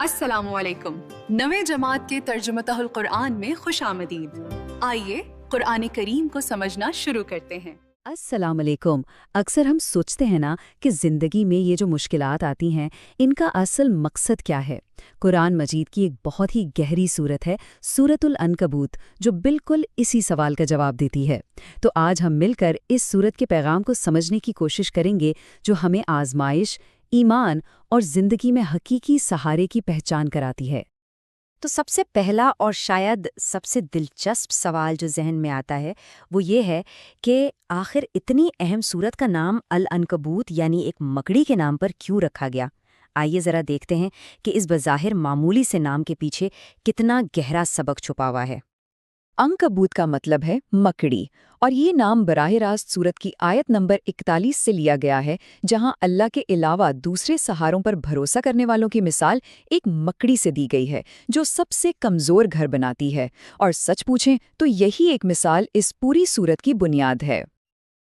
अस्सलामु अलैकुम। नवे जमात के तर्जुमतुल कुरान में खुश आमदीद। आइए कुरान करीम को समझना शुरू करते हैं। अस्सलाम वालेकुम। अक्सर हम सोचते हैं ना कि ज़िंदगी में ये जो मुश्किलात आती हैं इनका असल मकसद क्या है। कुरान मजीद की एक बहुत ही गहरी सूरत है सूरतुल अनकबूत, जो बिल्कुल इसी सवाल का जवाब देती है। तो आज हम मिलकर इस सूरत के पैगाम को समझने की कोशिश करेंगे, जो हमें आजमाइश, ईमान और ज़िंदगी में हकीकी सहारे की पहचान कराती है। तो सबसे पहला और शायद सबसे दिलचस्प सवाल जो जहन में आता है वो ये है कि आखिर इतनी अहम सूरत का नाम अल अनकबूत यानी एक मकड़ी के नाम पर क्यों रखा गया। आइए ज़रा देखते हैं कि इस बज़ाहिर मामूली से नाम के पीछे कितना गहरा सबक छुपा हुआ है। अंकबूत का मतलब है मकड़ी, और ये नाम बराह रास्त सूरत की आयत नंबर 41 से लिया गया है, जहां अल्लाह के अलावा दूसरे सहारों पर भरोसा करने वालों की मिसाल एक मकड़ी से दी गई है, जो सबसे कमज़ोर घर बनाती है। और सच पूछें तो यही एक मिसाल इस पूरी सूरत की बुनियाद है।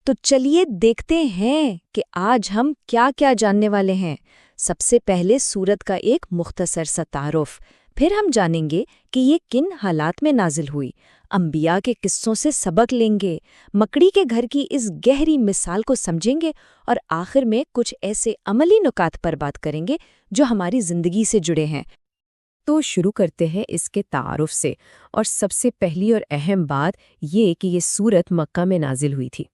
तो चलिए देखते हैं कि आज हम क्या क्या जानने वाले हैं। सबसे पहले सूरत का एक मुख्तसर सा तारुफ, फिर हम जानेंगे कि ये किन हालात में नाजिल हुई, अंबिया के किस्सों से सबक लेंगे, मकड़ी के घर की इस गहरी मिसाल को समझेंगे और आखिर में कुछ ऐसे अमली नुकात पर बात करेंगे जो हमारी ज़िंदगी से जुड़े हैं। तो शुरू करते हैं इसके तारुफ से, और सबसे पहली और अहम बात ये कि ये सूरत मक्का में नाजिल हुई थी।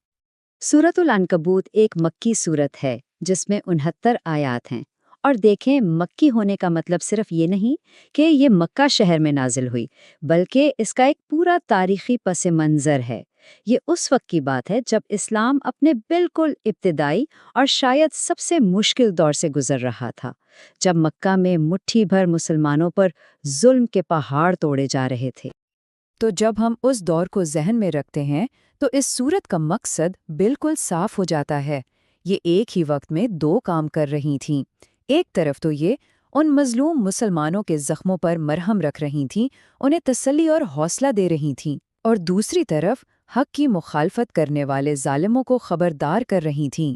सूरतुल अनकबूत एक मक्की सूरत है जिसमें 69 आयात हैं। और देखें, मक्की होने का मतलब सिर्फ ये नहीं कि ये मक्का शहर में नाजिल हुई, बल्कि इसका एक पूरा तारीखी पस मंज़र है। ये उस वक्त की बात है जब इस्लाम अपने बिल्कुल इब्तिदाई और शायद सबसे मुश्किल दौर से गुजर रहा था, जब मक्का में मुट्ठी भर मुसलमानों पर जुल्म के पहाड़ तोड़े जा रहे थे। तो जब हम उस दौर को जहन में रखते हैं तो इस सूरत का मकसद बिल्कुल साफ हो जाता है। ये एक ही वक्त में दो काम कर रही थीं। एक तरफ तो ये उन मजलूम मुसलमानों के जख्मों पर मरहम रख रही थीं, उन्हें तसल्ली और हौसला दे रही थीं, और दूसरी तरफ हक की मुखालफत करने वाले जालिमों को खबरदार कर रही थीं।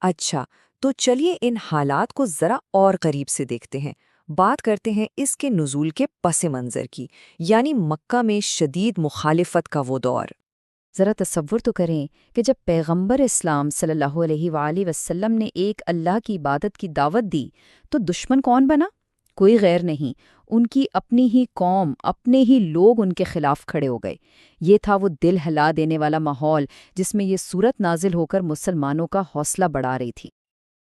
अच्छा, तो चलिए इन हालात को ज़रा और करीब से देखते हैं। बात करते हैं इसके नुज़ूल के पस मंज़र की, यानी मक्का में शदीद मुखालिफत का वो दौर। ज़रा तसव्वुर तो करें कि जब पैगंबर इस्लाम सल्लल्लाहु अलैहि वसल्लम ने एक अल्लाह की इबादत की दावत दी, तो दुश्मन कौन बना? कोई गैर नहीं, उनकी अपनी ही कौम, अपने ही लोग उनके खिलाफ खड़े हो गए। ये था वो दिल हिला देने वाला माहौल जिसमें ये सूरत नाजिल होकर मुसलमानों का हौसला बढ़ा रही थी।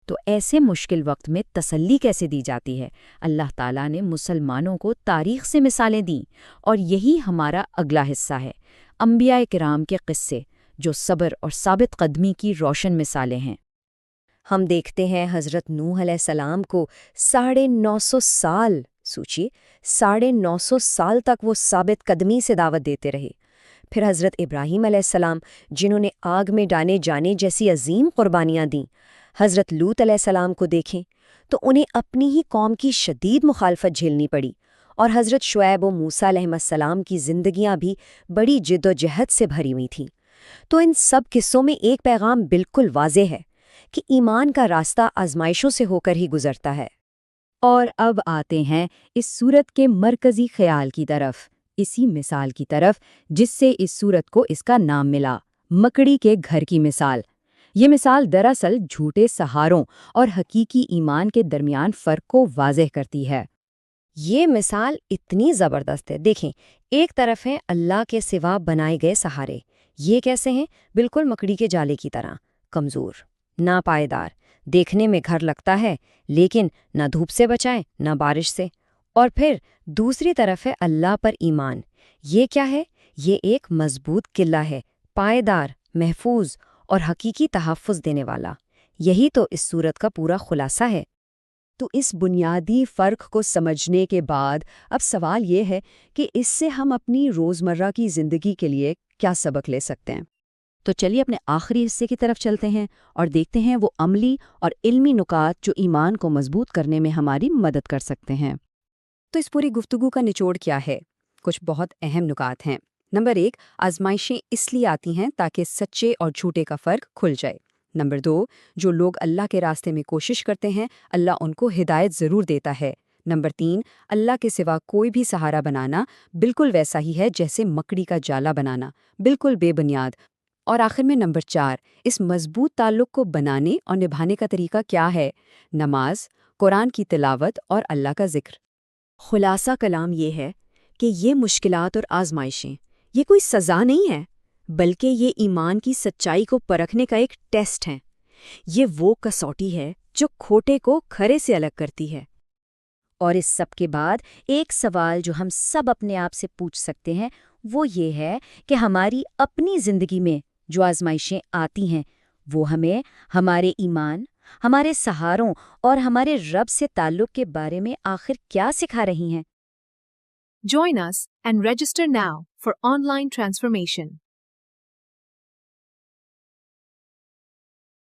तो ऐसे मुश्किल वक्त में तसल्ली कैसे दी जाती है? अल्लाह ताला ने मुसलमानों को तारीख से मिसालें दी, और यही हमारा अगला हिस्सा है, अंबिया किराम के किस्से, जो सब्र और साबित कदमी की रोशन मिसालें हैं। हम देखते हैं हज़रत नूह अलैहिस्सलाम को 950 साल, सोचिए 950 साल तक वो साबित कदमी से दावत देते रहे। फिर हज़रत इब्राहीम अलैहिस्सलाम, जिन्होंने आग में डाले जाने जैसी अजीम कुर्बानियाँ दीं। हज़रत लूत अलैहिस्सलाम को देखें तो उन्हें अपनी ही कौम की शदीद मुखालफत झेलनी पड़ी, और हज़रत शुएब व मूसा अलैहिस्सलाम की ज़िंदगियाँ भी बड़ी जिद्दोजहद से भरी हुई थीं। तो इन सब किस्सों में एक पैगाम बिल्कुल वाज़ेह है कि ईमान का रास्ता आजमाइशों से होकर ही गुजरता है। और अब आते हैं इस सूरत के मरकज़ी ख्याल की तरफ, इसी मिसाल की तरफ जिससे इस सूरत को इसका नाम मिला, मकड़ी के घर की मिसाल। ये मिसाल दरअसल झूठे सहारों और हकीकी ईमान के दरमियान फ़र्क को वाज़ेह करती है। ये मिसाल इतनी ज़बरदस्त है। देखें, एक तरफ हैं अल्लाह के सिवा बनाए गए सहारे। ये कैसे हैं? बिल्कुल मकड़ी के जाले की तरह, कमज़ोर, नापायदार। देखने में घर लगता है, लेकिन ना धूप से बचाएं ना बारिश से। और फिर दूसरी तरफ है अल्लाह पर ईमान। ये क्या है? ये एक मजबूत किला है, पायदार, महफूज और हकीकी तहफ़्फ़ुज़ देने वाला। यही तो इस सूरत का पूरा खुलासा है। तो इस बुनियादी फ़र्क को समझने के बाद अब सवाल ये है कि इससे हम अपनी रोज़मर्रा की ज़िंदगी के लिए क्या सबक ले सकते हैं। तो चलिए अपने आखिरी हिस्से की तरफ चलते हैं और देखते हैं वो अमली और इल्मी नुकात जो ईमान को मजबूत करने में हमारी मदद कर सकते हैं। तो इस पूरी गुफ्तगू का निचोड़ क्या है? कुछ बहुत अहम नुकात हैं। नंबर 1, आजमाइशें इसलिए आती हैं ताकि सच्चे और झूठे का फ़र्क खुल जाए। नंबर 2, जो लोग अल्लाह के रास्ते में कोशिश करते हैं, अल्लाह उनको हिदायत ज़रूर देता है। نمبر 3، اللہ کے سوا کوئی بھی سہارا بنانا بالکل ویسا ہی ہے جیسے مکڑی کا جالا بنانا، بالکل بے بنیاد۔ اور آخر میں نمبر 4، اس مضبوط تعلق کو بنانے اور نبھانے کا طریقہ کیا ہے؟ نماز، قرآن کی تلاوت اور اللہ کا ذکر۔ خلاصہ کلام یہ ہے کہ یہ مشکلات اور آزمائشیں یہ کوئی سزا نہیں ہے، بلکہ یہ ایمان کی سچائی کو پرکھنے کا ایک ٹیسٹ ہے۔ یہ وہ کسوٹی ہے جو کھوٹے کو کھرے سے الگ کرتی ہے۔ اور اس سب کے بعد ایک سوال جو ہم سب اپنے آپ سے پوچھ سکتے ہیں وہ یہ ہے کہ ہماری اپنی زندگی میں جو آزمائشیں آتی ہیں وہ ہمیں ہمارے ایمان، ہمارے سہاروں اور ہمارے رب سے تعلق کے بارے میں آخر کیا سکھا رہی ہیں؟ Join us and register now for online transformation.